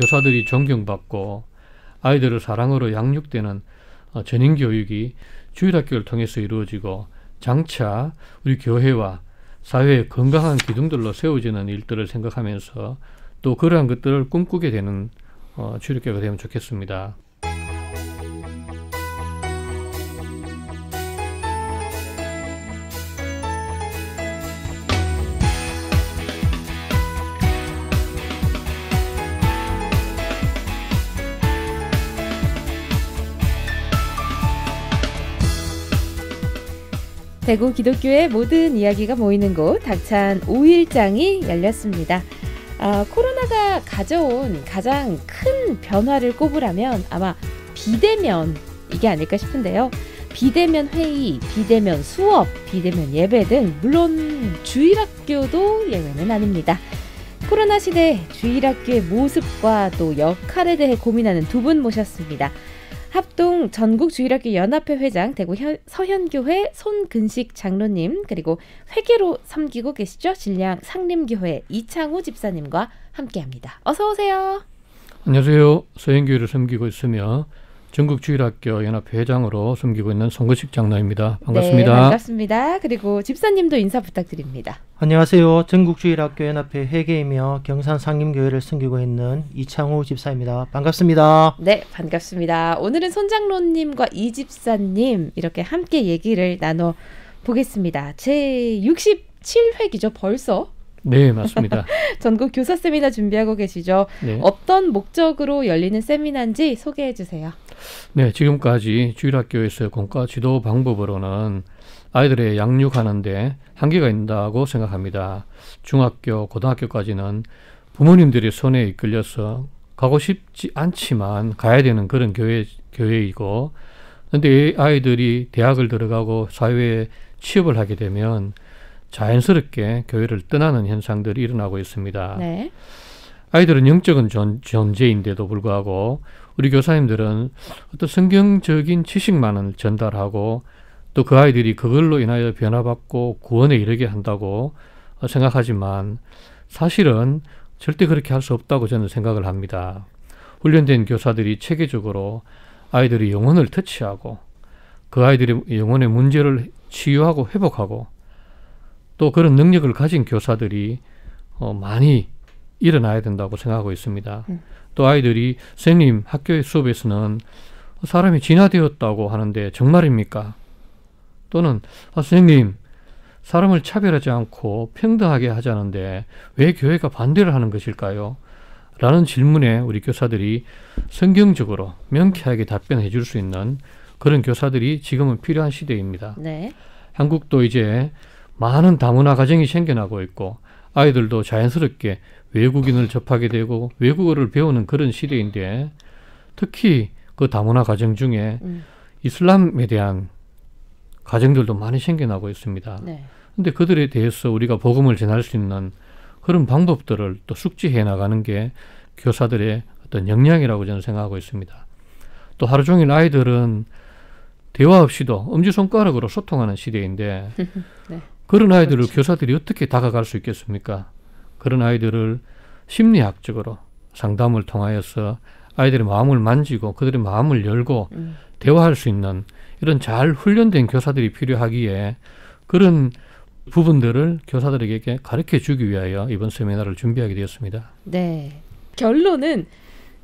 교사들이 존경받고 아이들을 사랑으로 양육되는 전인교육이 주일학교를 통해서 이루어지고 장차 우리 교회와 사회의 건강한 기둥들로 세워지는 일들을 생각하면서 또 그러한 것들을 꿈꾸게 되는 주일학교가 되면 좋겠습니다. 대구 기독교의 모든 이야기가 모이는 곳 닥찬 5일장이 열렸습니다. 코로나가 가져온 가장 큰 변화를 꼽으라면 아마 비대면 이게 아닐까 싶은데요. 비대면 회의, 비대면 수업, 비대면 예배 등 물론 주일학교도 예외는 아닙니다. 코로나 시대 주일학교의 모습과 또 역할에 대해 고민하는 두 분 모셨습니다. 합동 전국주일학교 연합회 회장 대구 서현교회 손근식 장로님, 그리고 회계로 섬기고 계시죠, 진량 상림교회 이창우 집사님과 함께합니다. 어서 오세요. 안녕하세요. 서현교회를 섬기고 있으며 전국주일학교 연합회 회장으로 섬기고 있는 손근식 장로입니다. 반갑습니다. 네, 반갑습니다. 그리고 집사님도 인사 부탁드립니다. 안녕하세요. 전국주일학교 연합회 회계이며 경산 상림교회를 섬기고 있는 이창우 집사입니다. 반갑습니다. 네, 반갑습니다. 오늘은 손 장로님과 이 집사님 이렇게 함께 얘기를 나눠보겠습니다. 제 67회기죠, 벌써? 네, 맞습니다. 전국 교사 세미나 준비하고 계시죠? 네. 어떤 목적으로 열리는 세미나인지 소개해 주세요. 네, 지금까지 주일학교에서 공과 지도 방법으로는 아이들의 양육하는데 한계가 있다고 생각합니다. 중학교, 고등학교까지는 부모님들의 손에 이끌려서 가고 싶지 않지만 가야 되는 그런 교회이고, 그런데 아이들이 대학을 들어가고 사회에 취업을 하게 되면 자연스럽게 교회를 떠나는 현상들이 일어나고 있습니다. 네. 아이들은 영적인 존재인데도 불구하고 우리 교사님들은 어떤 성경적인 지식만을 전달하고 또 그 아이들이 그걸로 인하여 변화받고 구원에 이르게 한다고 생각하지만 사실은 절대 그렇게 할 수 없다고 저는 생각을 합니다. 훈련된 교사들이 체계적으로 아이들의 영혼을 터치하고 그 아이들의 영혼의 문제를 치유하고 회복하고 또 그런 능력을 가진 교사들이 많이 일어나야 된다고 생각하고 있습니다. 또 아이들이 선생님 학교의 수업에서는 사람이 진화되었다고 하는데 정말입니까? 또는 선생님 사람을 차별하지 않고 평등하게 하자는데 왜 교회가 반대를 하는 것일까요? 라는 질문에 우리 교사들이 성경적으로 명쾌하게 답변해 줄 수 있는 그런 교사들이 지금은 필요한 시대입니다. 네. 한국도 이제 많은 다문화 가정이 생겨나고 있고 아이들도 자연스럽게 외국인을 접하게 되고 외국어를 배우는 그런 시대인데 특히 그 다문화 가정 중에 이슬람에 대한 가정들도 많이 생겨나고 있습니다. 네. 근데 그들에 대해서 우리가 복음을 전할 수 있는 그런 방법들을 또 숙지해 나가는 게 교사들의 어떤 역량이라고 저는 생각하고 있습니다. 또 하루 종일 아이들은 대화 없이도 엄지손가락으로 소통하는 시대인데 네. 그런 아이들을 그렇죠. 교사들이 어떻게 다가갈 수 있겠습니까? 그런 아이들을 심리학적으로 상담을 통하여서 아이들의 마음을 만지고 그들의 마음을 열고 대화할 수 있는 이런 잘 훈련된 교사들이 필요하기에 그런 부분들을 교사들에게 가르쳐 주기 위하여 이번 세미나를 준비하게 되었습니다. 네. 결론은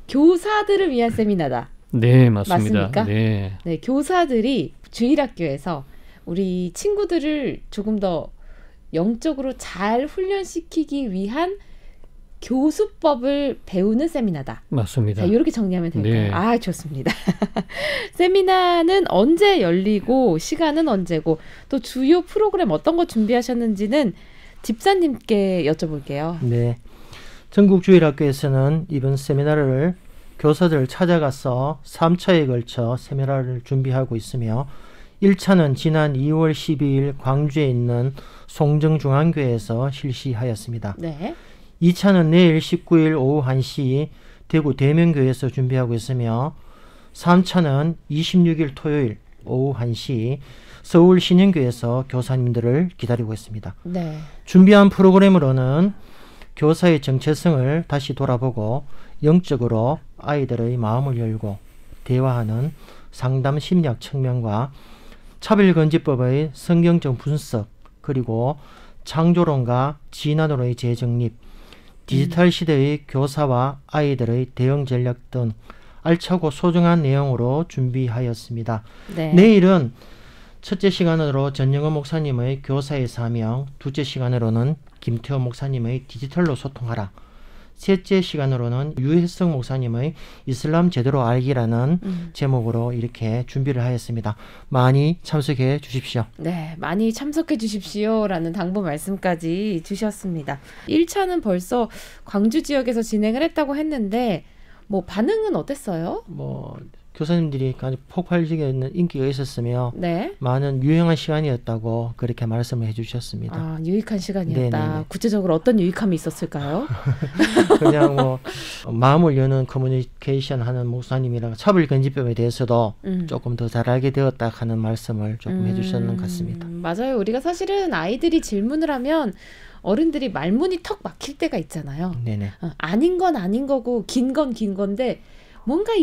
교사들을 위한 세미나다. 네, 맞습니다. 맞습니까? 네. 네, 교사들이 주일학교에서 우리 친구들을 조금 더 영적으로 잘 훈련시키기 위한 교수법을 배우는 세미나다. 맞습니다. 자, 이렇게 정리하면 될까요? 네. 아, 좋습니다. 세미나는 언제 열리고 시간은 언제고 또 주요 프로그램 어떤 거 준비하셨는지는 집사님께 여쭤볼게요. 네, 전국주일학교에서는 이번 세미나를 교사들 찾아가서 3차에 걸쳐 세미나를 준비하고 있으며 1차는 지난 2월 12일 광주에 있는 송정중앙교회에서 실시하였습니다. 네. 2차는 내일 19일 오후 1시 대구 대명교회에서 준비하고 있으며 3차는 26일 토요일 오후 1시 서울 신현교회에서 교사님들을 기다리고 있습니다. 네. 준비한 프로그램으로는 교사의 정체성을 다시 돌아보고 영적으로 아이들의 마음을 열고 대화하는 상담 심리학 측면과 차별금지법의 성경적 분석, 그리고 창조론과 진화론의 재정립, 디지털 시대의 교사와 아이들의 대응 전략 등 알차고 소중한 내용으로 준비하였습니다. 네. 내일은 첫째 시간으로 전영호 목사님의 교사의 사명, 둘째 시간으로는 김태호 목사님의 디지털로 소통하라, 셋째 시간으로는 유혜성 목사님의 이슬람 제대로 알기라는 제목으로 이렇게 준비를 하였습니다. 많이 참석해 주십시오. 네, 많이 참석해 주십시오라는 당부 말씀까지 주셨습니다. 1차는 벌써 광주 지역에서 진행을 했다고 했는데 뭐 반응은 어땠어요? 교사님들이 아주 폭발적인 인기가 있었으며 네. 많은 유용한 시간이었다고 그렇게 말씀을 해주셨습니다. 아, 유익한 시간이었다. 네네네. 구체적으로 어떤 유익함이 있었을까요? 그냥 마음을 여는 커뮤니케이션 하는 목사님이라 차별금지법에 대해서도 조금 더 잘 알게 되었다 하는 말씀을 조금 해주셨는 것 같습니다. 맞아요. 우리가 사실은 아이들이 질문을 하면 어른들이 말문이 턱 막힐 때가 있잖아요. 네네. 아닌 건 아닌 거고 긴 건 긴 건데 뭔가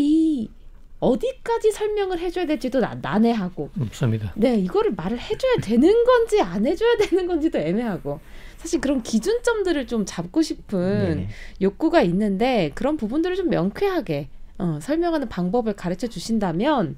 어디까지 설명을 해줘야 될지도 난해하고. 없습니다. 네, 이거를 말을 해줘야 되는 건지 안 해줘야 되는 건지도 애매하고. 사실 그런 기준점들을 좀 잡고 싶은 네네. 욕구가 있는데 그런 부분들을 좀 명쾌하게 설명하는 방법을 가르쳐 주신다면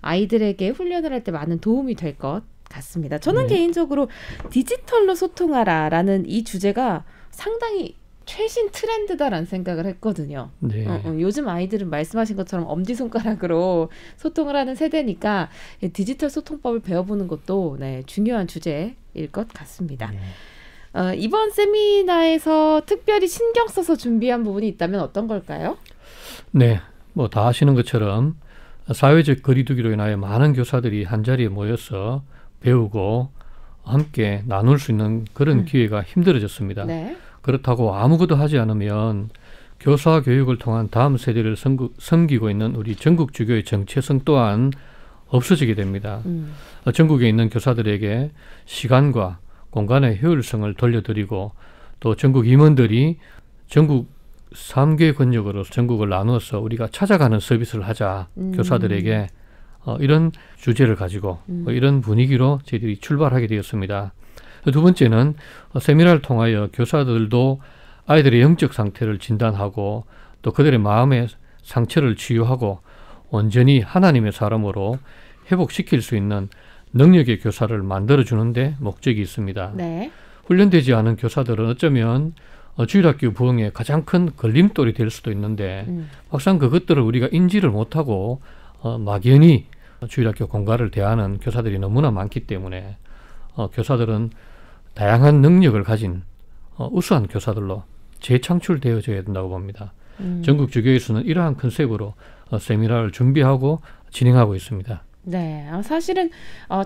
아이들에게 훈련을 할 때 많은 도움이 될 것 같습니다. 저는 개인적으로 디지털로 소통하라라는 이 주제가 상당히 최신 트렌드다라는 생각을 했거든요. 네. 요즘 아이들은 말씀하신 것처럼 엄지손가락으로 소통을 하는 세대니까 디지털 소통법을 배워보는 것도 중요한 주제일 것 같습니다. 네. 이번 세미나에서 특별히 신경 써서 준비한 부분이 있다면 어떤 걸까요? 네, 다 아시는 것처럼 사회적 거리두기로 인하여 많은 교사들이 한자리에 모여서 배우고 함께 나눌 수 있는 그런 기회가 힘들어졌습니다. 네. 그렇다고 아무것도 하지 않으면 교사 교육을 통한 다음 세대를 섬기고 있는 우리 전국 주교의 정체성 또한 없어지게 됩니다. 전국에 있는 교사들에게 시간과 공간의 효율성을 돌려드리고 또 전국 임원들이 전국 3개 권역으로 전국을 나누어서 우리가 찾아가는 서비스를 하자. 교사들에게 이런 주제를 가지고 이런 분위기로 저희들이 출발하게 되었습니다. 두 번째는 세미나를 통하여 교사들도 아이들의 영적 상태를 진단하고 또 그들의 마음의 상처를 치유하고 온전히 하나님의 사람으로 회복시킬 수 있는 능력의 교사를 만들어주는 데 목적이 있습니다. 네. 훈련되지 않은 교사들은 어쩌면 주일학교 부흥의 가장 큰 걸림돌이 될 수도 있는데 막상 그것들을 우리가 인지를 못하고 막연히 주일학교 공과를 대하는 교사들이 너무나 많기 때문에 교사들은 다양한 능력을 가진 우수한 교사들로 재창출되어져야 된다고 봅니다. 전국 주교에서는 이러한 컨셉으로 세미나를 준비하고 진행하고 있습니다. 네, 사실은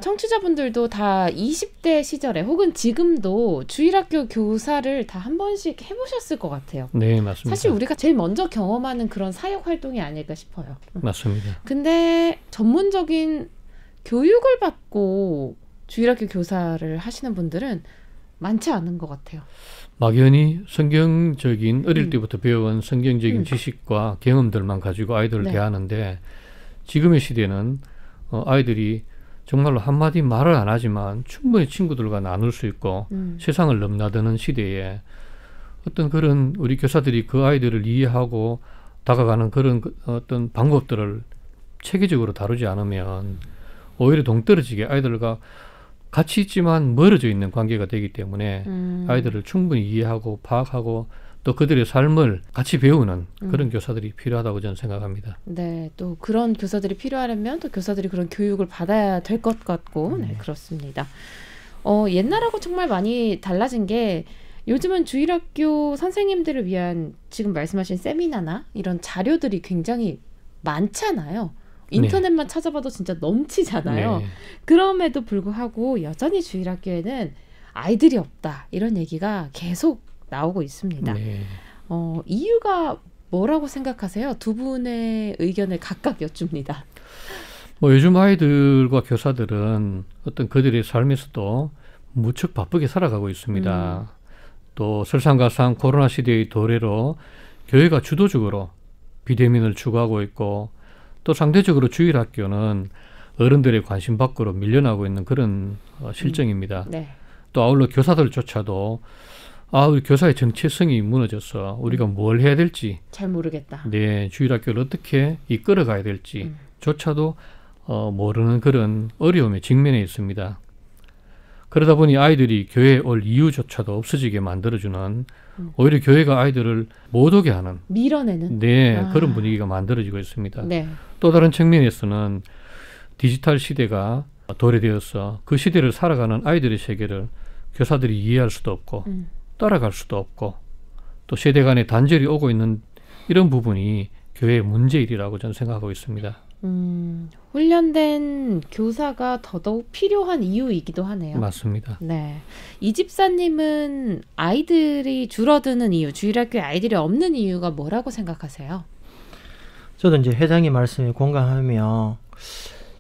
청취자분들도 다 20대 시절에 혹은 지금도 주일학교 교사를 다 한 번씩 해보셨을 것 같아요. 네, 맞습니다. 사실 우리가 제일 먼저 경험하는 그런 사역 활동이 아닐까 싶어요. 맞습니다. 근데 전문적인 교육을 받고 주일학교 교사를 하시는 분들은 많지 않은 것 같아요. 막연히 성경적인 어릴 때부터 배워온 성경적인 지식과 경험들만 가지고 아이들을 네. 대하는데 지금의 시대는 아이들이 정말로 한마디 말을 안 하지만 충분히 친구들과 나눌 수 있고 세상을 넘나드는 시대에 어떤 그런 우리 교사들이 그 아이들을 이해하고 다가가는 그런 어떤 방법들을 체계적으로 다루지 않으면 오히려 동떨어지게 아이들과 같이 있지만 멀어져 있는 관계가 되기 때문에 아이들을 충분히 이해하고 파악하고 또 그들의 삶을 같이 배우는 그런 교사들이 필요하다고 저는 생각합니다. 네, 또 그런 교사들이 필요하려면 또 교사들이 그런 교육을 받아야 될 것 같고, 네, 그렇습니다. 옛날하고 정말 많이 달라진 게 요즘은 주일학교 선생님들을 위한 지금 말씀하신 세미나나 이런 자료들이 굉장히 많잖아요. 인터넷만 찾아봐도 진짜 넘치잖아요. 네. 그럼에도 불구하고 여전히 주일학교에는 아이들이 없다 이런 얘기가 계속 나오고 있습니다. 네. 이유가 뭐라고 생각하세요? 두 분의 의견을 각각 여쭙니다. 요즘 아이들과 교사들은 어떤 그들의 삶에서도 무척 바쁘게 살아가고 있습니다. 또 설상가상 코로나 시대의 도래로 교회가 주도적으로 비대면을 추구하고 있고 또 상대적으로 주일학교는 어른들의 관심 밖으로 밀려나고 있는 그런 실정입니다. 네. 또 아울러 교사들조차도 우리 교사의 정체성이 무너졌어. 우리가 뭘 해야 될지 잘 모르겠다. 네, 주일학교를 어떻게 이끌어 가야 될지 조차도 모르는 그런 어려움에 직면해 있습니다. 그러다 보니 아이들이 교회에 올 이유조차도 없어지게 만들어주는 오히려 교회가 아이들을 못 오게 하는 밀어내는 네, 그런 분위기가 만들어지고 있습니다. 네. 또 다른 측면에서는 디지털 시대가 도래되어서 그 시대를 살아가는 아이들의 세계를 교사들이 이해할 수도 없고 따라갈 수도 없고 또 세대 간의 단절이 오고 있는 이런 부분이 교회의 문제일이라고 저는 생각하고 있습니다. 훈련된 교사가 더더욱 필요한 이유이기도 하네요. 맞습니다. 네. 이 집사님은 아이들이 줄어드는 이유, 주일학교에 아이들이 없는 이유가 뭐라고 생각하세요? 저도 이제 회장님 말씀에 공감하며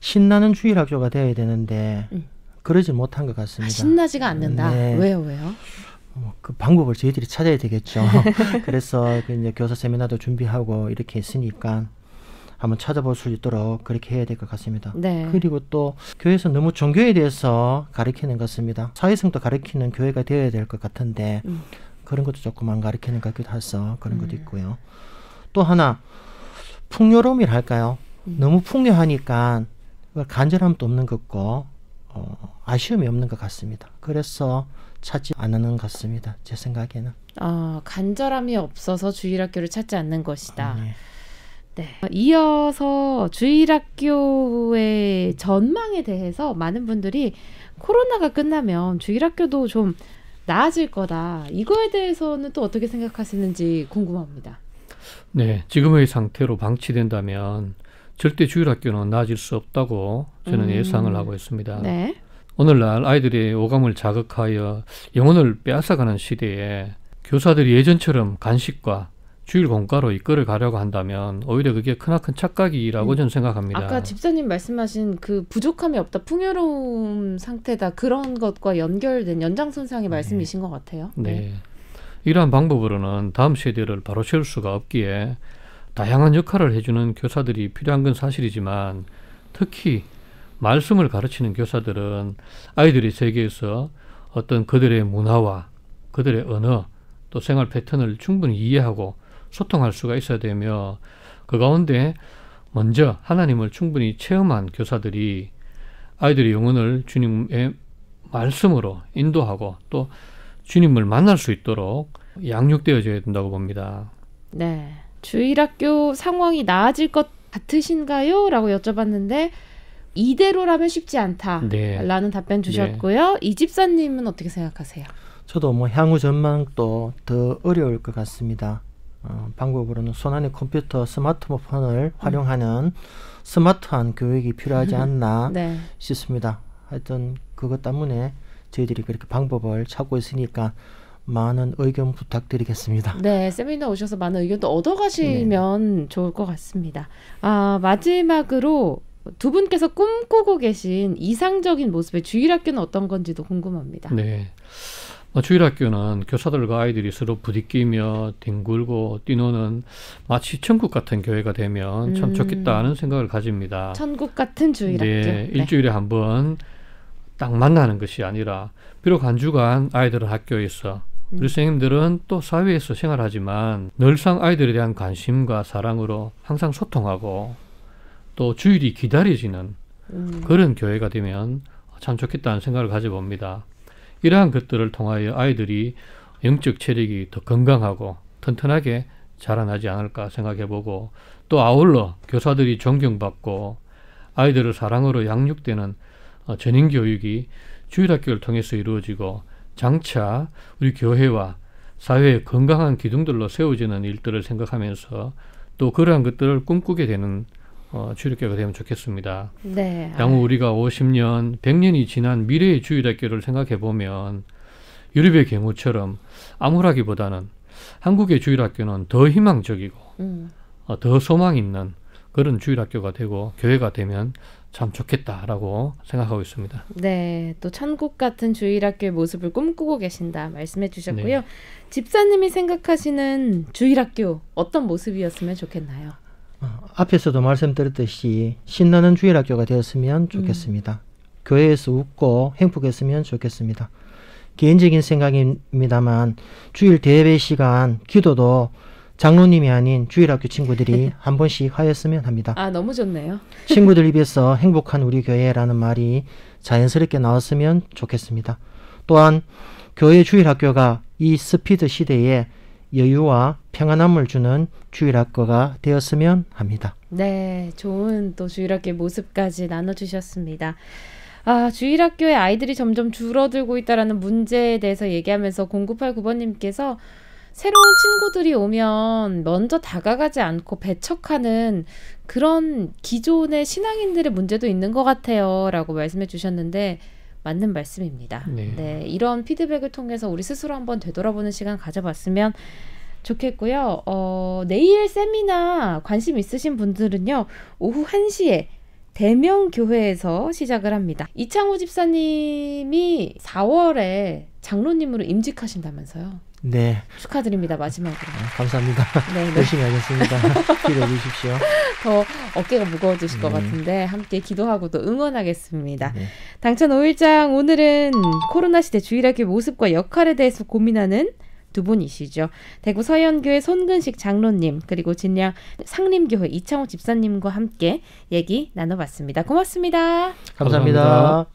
신나는 주일학교가 되어야 되는데 그러지 못한 것 같습니다. 신나지가 않는다. 네. 왜요? 그 방법을 저희들이 찾아야 되겠죠. 그래서 이제 교사 세미나도 준비하고 이렇게 했으니까 한번 찾아볼 수 있도록 그렇게 해야 될 것 같습니다. 네. 그리고 또 교회에서 너무 종교에 대해서 가르치는 것 같습니다. 사회성도 가르치는 교회가 되어야 될 것 같은데 그런 것도 조금 안 가르치는 것 같기도 해서 그런 것도 있고요. 또 하나 풍요로움이랄까요? 너무 풍요하니까 간절함도 없는 것 같고 아쉬움이 없는 것 같습니다. 그래서 찾지 않는 것 같습니다. 제 생각에는. 간절함이 없어서 주일학교를 찾지 않는 것이다. 네. 네. 이어서 주일학교의 전망에 대해서 많은 분들이 코로나가 끝나면 주일학교도 좀 나아질 거다. 이거에 대해서는 또 어떻게 생각하시는지 궁금합니다. 네, 지금의 상태로 방치된다면 절대 주일학교는 나아질 수 없다고 저는 예상을 하고 있습니다. 네. 오늘날 아이들의 오감을 자극하여 영혼을 빼앗아가는 시대에 교사들이 예전처럼 간식과 주일 공과로 이끌어 가려고 한다면 오히려 그게 크나큰 착각이라고 저는 생각합니다. 아까 집사님 말씀하신 그 부족함이 없다, 풍요로움 상태다, 그런 것과 연결된 연장선상의 말씀이신 것 같아요. 네. 이러한 방법으로는 다음 세대를 바로 세울 수가 없기에 다양한 역할을 해주는 교사들이 필요한 건 사실이지만 특히 말씀을 가르치는 교사들은 아이들의 세계에서 어떤 그들의 문화와 그들의 언어 또 생활 패턴을 충분히 이해하고 소통할 수가 있어야 되며 그 가운데 먼저 하나님을 충분히 체험한 교사들이 아이들의 영혼을 주님의 말씀으로 인도하고 또 주님을 만날 수 있도록 양육되어져야 된다고 봅니다. 네. 주일학교 상황이 나아질 것 같으신가요? 라고 여쭤봤는데 이대로라면 쉽지 않다 라는 답변 주셨고요. 이 집사님은 어떻게 생각하세요? 저도 향후 전망도 더 어려울 것 같습니다. 방법으로는 손안의 컴퓨터, 스마트폰을 활용하는 스마트한 교육이 필요하지 않나 싶습니다. 하여튼 그것 때문에 저희들이 그렇게 방법을 찾고 있으니까 많은 의견 부탁드리겠습니다. 네, 세미나 오셔서 많은 의견도 얻어가시면 좋을 것 같습니다. 마지막으로 두 분께서 꿈꾸고 계신 이상적인 모습의 주일학교는 어떤 건지도 궁금합니다. 네. 주일학교는 교사들과 아이들이 서로 부딪히며 뒹굴고 뛰노는 마치 천국 같은 교회가 되면 참 좋겠다는 생각을 가집니다. 천국 같은 주일학교. 네, 일주일에 한 번 딱 만나는 것이 아니라 비록 한 주간 아이들은 학교에서 우리 선생님들은 또 사회에서 생활하지만 늘상 아이들에 대한 관심과 사랑으로 항상 소통하고 또 주일이 기다려지는 그런 교회가 되면 참 좋겠다는 생각을 가져봅니다. 이러한 것들을 통하여 아이들이 영적 체력이 더 건강하고 튼튼하게 자라나지 않을까 생각해보고 또 아울러 교사들이 존경받고 아이들을 사랑으로 양육되는 전인교육이 주일학교를 통해서 이루어지고 장차 우리 교회와 사회의 건강한 기둥들로 세워지는 일들을 생각하면서 또 그러한 것들을 꿈꾸게 되는 주일학교가 되면 좋겠습니다. 네. 향후 우리가 50년, 100년이 지난 미래의 주일학교를 생각해보면 유럽의 경우처럼 암울하기보다는 한국의 주일학교는 더 희망적이고 더 소망 있는 그런 주일학교가 되고 교회가 되면 참 좋겠다라고 생각하고 있습니다. 네, 또 천국 같은 주일학교의 모습을 꿈꾸고 계신다 말씀해 주셨고요. 네. 집사님이 생각하시는 주일학교 어떤 모습이었으면 좋겠나요? 앞에서도 말씀드렸듯이 신나는 주일학교가 되었으면 좋겠습니다. 교회에서 웃고 행복했으면 좋겠습니다. 개인적인 생각입니다만 주일 대예배 시간 기도도 장로님이 아닌 주일학교 친구들이 한 번씩 하였으면 합니다. 아, 너무 좋네요. 친구들 입에서 행복한 우리 교회라는 말이 자연스럽게 나왔으면 좋겠습니다. 또한 교회 주일학교가 이 스피드 시대에 여유와 평안함을 주는 주일학교가 되었으면 합니다. 네, 좋은 또 주일학교의 모습까지 나눠주셨습니다. 아, 주일학교의 아이들이 점점 줄어들고 있다라는 문제에 대해서 얘기하면서 0989번님께서 새로운 친구들이 오면 먼저 다가가지 않고 배척하는 그런 기존의 신앙인들의 문제도 있는 것 같아요 라고 말씀해 주셨는데 맞는 말씀입니다. 네, 이런 피드백을 통해서 우리 스스로 한번 되돌아보는 시간 가져봤으면 좋겠고요. 내일 세미나 관심 있으신 분들은요. 오후 1시에 대명교회에서 시작을 합니다. 이창호 집사님이 4월에 장로님으로 임직하신다면서요. 네. 축하드립니다. 마지막으로. 감사합니다. 네, 열심히 하겠습니다. 기도해 주십시오. 더 어깨가 무거워지실 것 같은데 함께 기도하고 또 응원하겠습니다. 네. 당찬 5일장 오늘은 코로나 시대 주일학교의 모습과 역할에 대해서 고민하는 두 분이시죠. 대구 서현교회 손근식 장로님 그리고 진양 상림교회 이창호 집사님과 함께 얘기 나눠봤습니다. 고맙습니다. 감사합니다.